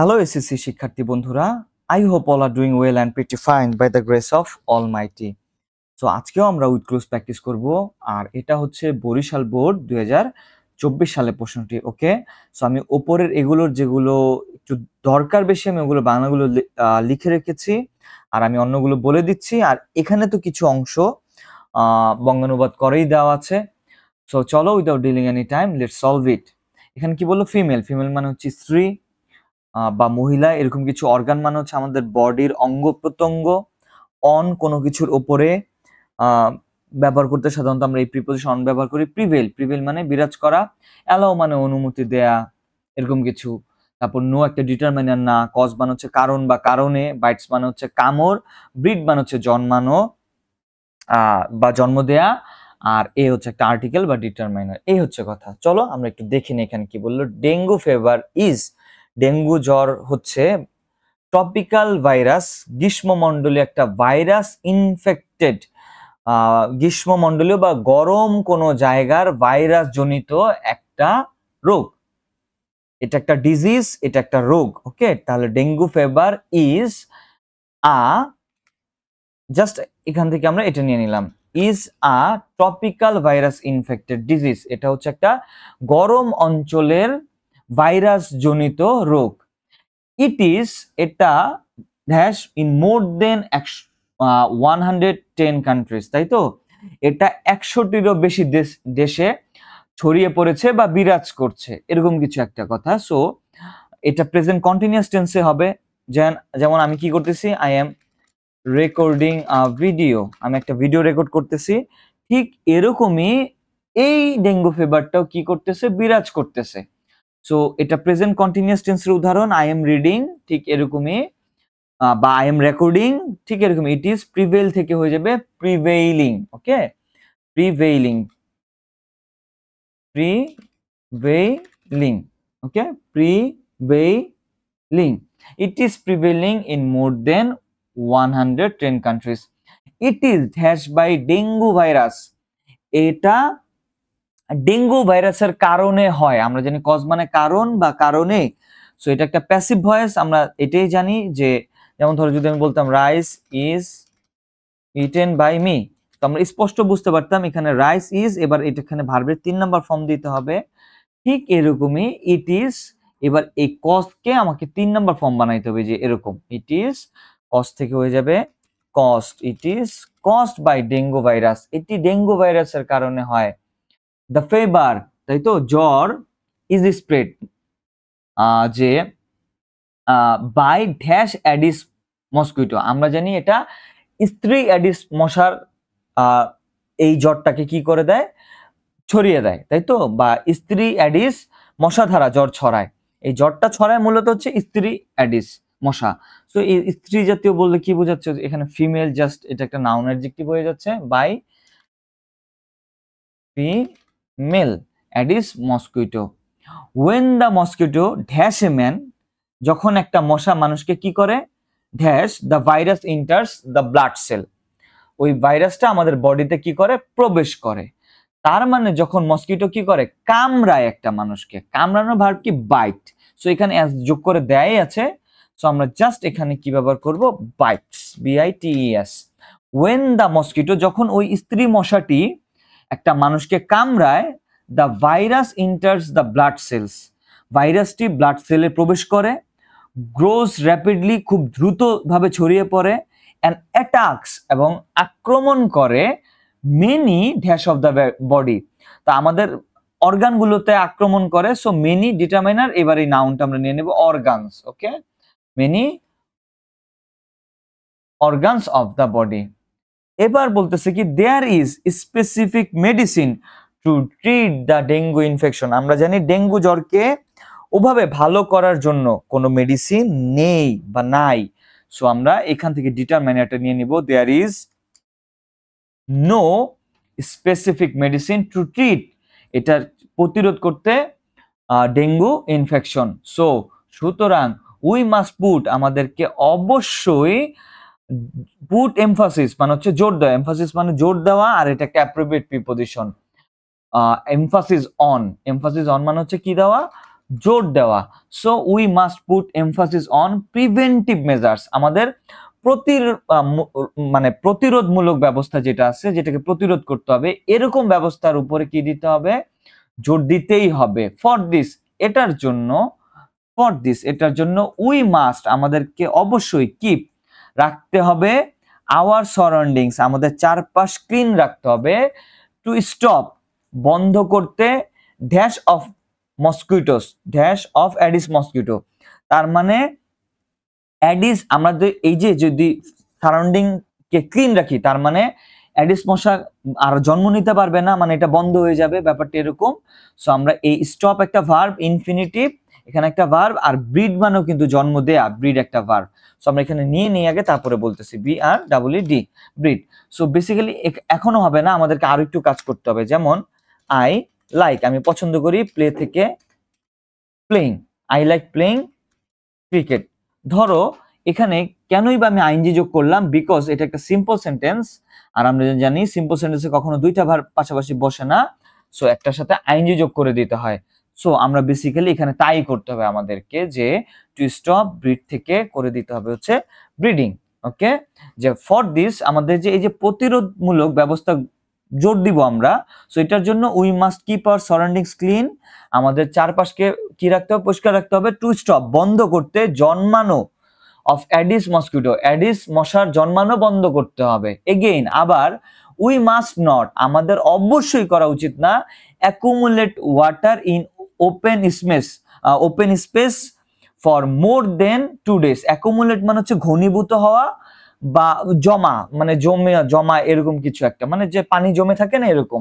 Hello SSC শিক্ষার্থী বন্ধুরা, I hope all are doing well and pretty fine by the grace of Almighty. So আজকেও আমরা with close practice করব আর এটা হচ্ছে বরিশাল বোর্ড 2024 সালের প্রশ্নটি। ওকে, সো আমি উপরের এগুলোর যেগুলো একটু দরকার বেশি আমি ওগুলো বাংলাগুলো লিখে রেখেছি আর আমি অন্যগুলো বলে দিচ্ছি। আর এখানে তো কিছু অংশ বঙ্গানুবাদ করেই দেওয়া আছে। সো চলো without dealing any time let's solve it. এখানে কি বললো? ফিমেল মানে হচ্ছে স্ত্রী বা মহিলা, এরকম কিছু অর্গান মানে হচ্ছে আমাদের বডির অঙ্গ প্রত্যঙ্গ। অন কোনো কিছুর উপরে ব্যবহার করতে সাধারণত আমরা এই প্রিপোজিশন অন ব্যবহার করি। প্রিভেল মানে বিরাজ করা। অ্যালাও মানে অনুমতি দেয়া, এরকম কিছু। তারপর নো একটা ডিটারমিনার না। কজ মানে হচ্ছে কারণ বা কারণে। বাইটস মানে হচ্ছে কামড়। ব্রিড মানে হচ্ছে জন্মানো বা জন্ম দেয়া। আর এ হচ্ছে একটা আর্টিকেল বা ডিটারমিনার। এই হচ্ছে কথা। চলো আমরা একটু দেখে নিই এখানে কি বললো। ডেঙ্গু ফিভার ইজ, ডেঙ্গু জ্বর হচ্ছে ট্রপিক্যাল ভাইরাস, গ্রীষ্মমণ্ডলীয় একটা ভাইরাস ইনফেক্টেড, গ্রীষ্মমণ্ডলীয় বা গরম কোনো জায়গার ভাইরাস জনিত একটা রোগ। এটা একটা ডিজিজ, এটা একটা রোগ। ওকে, তাহলে ডেঙ্গু ফিভার ইজ জাস্ট এখান থেকে আমরা এটা নিয়ে নিলাম, is a tropical virus infected disease. এটা হচ্ছে একটা গরম অঞ্চলের ভাইরাস জনিত রোগ। ইট ইজ, এটা dash in more than 110 countries, তাই তো? এটা 100টিরও বেশি দেশে ছড়িয়ে পড়েছে বা বিরাজ করছে, এরকম কিছু একটা কথা। সো এটা প্রেজেন্ট কন্টিনিউয়াস টেন্সে হবে। যেমন আমি কি করতেছি, I am recording a video, আমি একটা ভিডিও রেকর্ড করতেছি। ঠিক এরকমই এই ডেঙ্গু ফিভারটাও কি করতেছে, বিরাজ করতেছে। সো এটা প্রেজেন্ট কন্টিনিউয়াস টেন্সের উদাহরণ। আই এম রিডিং, ঠিক এরকমই, বা আই এম রেকর্ডিং, ঠিক এরকম। ইট ইজ প্রিভেইল থেকে হয়ে যাবে prevailing. Okay, prevailing, prevailing. Okay, prevailing. It is prevailing in more than 110 countries. It is dash by dengue virus, এটা ডেঙ্গু ভাইরাসের কারণে হয়। আমরা জানি কজ মানে কারণ বা কারণে। সো এটা একটা প্যাসিভ ভয়েস, আমরা এটাই জানি। যে যেমন ধরো যদি আমি বলতাম rice is eaten by me, তো আমরা স্পষ্ট বুঝতে পারতাম এখানে রাইস ইজ, এবার এটা এখানে ভার্বের 3 নাম্বার ফর্ম দিতে হবে। ঠিক এরকমই ইট ইজ, এবার এই কজকে আমাকে 3 নাম্বার ফর্ম বানাইতে হবে, যে এরকম ইট ইজ কজ থেকে হয়ে যাবে caused. It is caused by dengue virus, এটি ডেঙ্গু ভাইরাসের কারণে হয়। দ্য ফিভার, তাই তো, জ্বর, ইজ স্প্রেড, যে বাই ড্যাশ অ্যাডিস মসকুইটো, আমরা জানি এটা স্ত্রী অ্যাডিস মশার এই জ্বরটাকে কি করে দেয়, ছড়িয়ে দেয়, তাই তো। বা স্ত্রী অ্যাডিস মশা দ্বারা জ্বর ছড়ায়। এই জ্বরটা ছড়ায় মূলত হচ্ছে স্ত্রী অ্যাডিস মশা। তো এই স্ত্রী জাতীয় বললে কি বোঝাচ্ছে, এখানে ফিমেল, জাস্ট এটা একটা নাউন অ্যাডজেক্টিভ হয়ে যাচ্ছে। By female Aedes mosquito. When the mosquito dash a man, যখন একটা মশা মানুষকে কি করে, dash the virus enters the blood cell, ওই ভাইরাসটা আমাদের বডিতে কি করে, প্রবেশ করে। তার মানে যখন মসকিটো কি করে, কামড়ায় একটা মানুষকে, কামড়ানোর ভার্ব কি, বাইট। সো এখানে যোগ করে দেয় আছে। সো আমরা জাস্ট এখানে কি ব্যবহার করব, bites, B I T S. When the mosquito, যখন ওই স্ত্রী মশাটি একটা মানুষকে কামড়ায়, the virus enters the blood cells, ভাইরাসটি ব্লাড সেলে প্রবেশ করে। গ্রোজ র্যাপিডলি, খুব দ্রুত ভাবে ছড়িয়ে পড়ে। অ্যান্ড অ্যাটাকস, এবং আক্রমণ করে। Many dash of the body, তা আমাদের অর্গানগুলোতে আক্রমণ করে। সো মেনি ডিটারমিনার, এবার এই নাউনটা আমরা নিয়ে নেব organs. Okay, many organs of the body. এবার বলতেছে কি, there is specific medicine to treat the dengue infection, আমরা জানি ডেঙ্গু জ্বরকে ওভাবে ভালো করার জন্য কোনো মেডিসিন নেই বা নাই। সো আমরা এখান থেকে ডিটারমিনারটা নিয়ে নিব, there is no specific medicine to treat, এটা প্রতিরোধ করতে ডেঙ্গু ইনফেকশন। সো সুতরাং উই মাস্ট পুট, আমাদেরকে অবশ্যই পুট এমফাসিস মানে হচ্ছে জোর দেওয়া, এমফাসিস মানে জোর দেওয়া, আর এটা একটা অ্যাপ্রোপ্রিয়েট প্রিপোজিশন। এমফাসিস অন মানে হচ্ছে কি দেওয়া, জোর দেওয়া। So we must put emphasis on preventive measures, আমাদের মানে প্রতিরোধমূলক ব্যবস্থা যেটা আছে, যেটাকে প্রতিরোধ করতে হবে, এরকম ব্যবস্থার উপরে কি দিতে হবে, জোর দিতেই হবে। ফর দিস, এটার জন্য, এটার জন্য উই মাস্ট, আমাদেরকে অবশ্যই কিপ, রাখতে হবে, আওয়ার সারাউন্ডিংস, আমাদের চারপাশ ক্লিন রাখতে হবে, টু স্টপ, বন্ধ করতে, dash of mosquitoes, dash of Aedes mosquito. তার মানে অ্যাডিস, আমরা এই যে যদি সারাউন্ডিং কে ক্লিন রাখি, তার মানে অ্যাডিস মশা আর জন্ম নিতে পারবে না, মানে এটা বন্ধ হয়ে যাবে, ব্যাপারটা এরকম। সো আমরা এই স্টপ একটা ভার্ব, ইনফিনিটিভ, এখানে একটা ভার্ব, আর ব্রিড মানেও কিন্তু জন্ম দেয়া, ব্রিড একটা ভার্ব। সো আমরা এখানে নিয়ে আগে তারপরে বলতেছি, BREED, ব্রিড। সো বেসিক্যালি এখনো হবে না, আমাদেরকে আরো একটু কাজ করতে হবে। যেমন আই লাইক, আমি পছন্দ করি, প্লে থেকে playing, I like playing cricket. ধরো এখানে কেনই বা আমি আইএনজি যোগ করলাম, বিকজ এটা একটা সিম্পল সেন্টেন্স, আর আমরা জানি সিম্পল সেন্টেন্সে কখনো দুইটা ভার্ব পাশাপাশি বসে না, সো একটার সাথে আইএনজি যোগ করে দিতে হয়। সো আমরা বেসিক্যালি এখানে তাই করতে হবে আমাদেরকে, যে টু স্টপ ব্রিড থেকে করে দিতে হবে হচ্ছে ব্রিডিং। ওকে, যে ফর দিস, আমাদের যে এই যে প্রতিরোধমূলক ব্যবস্থা জোর দিব আমরা, সো এটার জন্য we must keep our surroundings clean, আমাদের চারপাশকে কি রাখতে হবে, পরিষ্কার রাখতে হবে, টু স্টপ, বন্ধ করতে, জন্মানো, অফ অ্যাডিস মসকিউটো, অ্যাডিস মশার জন্মানো বন্ধ করতে হবে। এগেইন, আবার উই মাস্ট নট, আমাদের অবশ্যই করা উচিত না, accumulate water in open space for more than 2 days। Accumulate মানে হচ্ছে ঘনীভূত হওয়া বা জমা, মানে জমা এরকম কিছু একটা, মানে যে পানি জমে থাকে না এরকম,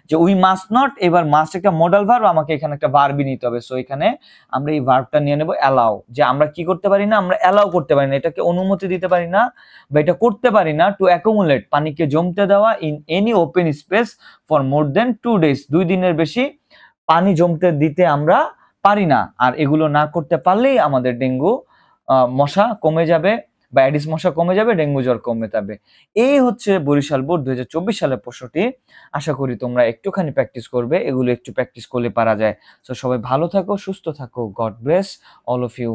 যে উই মাস্ট নট, এবার মাস্ট একটা মডাল ভার্ব, আমাকে এখানে একটা ভার্বই নিতে হবে। সো এখানে আমরা এই ভার্বটা নিয়ে নেব অ্যালাউ, যে আমরা কি করতে পারি না, আমরা অ্যালাউ করতে পারি না, এটাকে অনুমতি দিতে পারি না, বা এটা করতে পারি না, টু অ্যাকুমুলেট, পানিকে জমতে দেওয়া, in any open space for more than 2 days, 2 দিনের বেশি পানি জমতে দিতে আমরা পারি না। আর এগুলো না করতে পারলেই আমাদের ডেঙ্গু মশা কমে যাবে, বা অ্যাডিস মশা কমে যাবে, ডেঙ্গু জ্বর কমে যাবে। এই হচ্ছে বরিশাল বোর্ড 2024 সালের প্রশ্নটি। আশা করি তোমরা একটুখানি প্র্যাকটিস করবে, এগুলো একটু প্র্যাকটিস করলে পারা যায়। তো সবাই ভালো থাকো, সুস্থ থাকো, god bless all of you.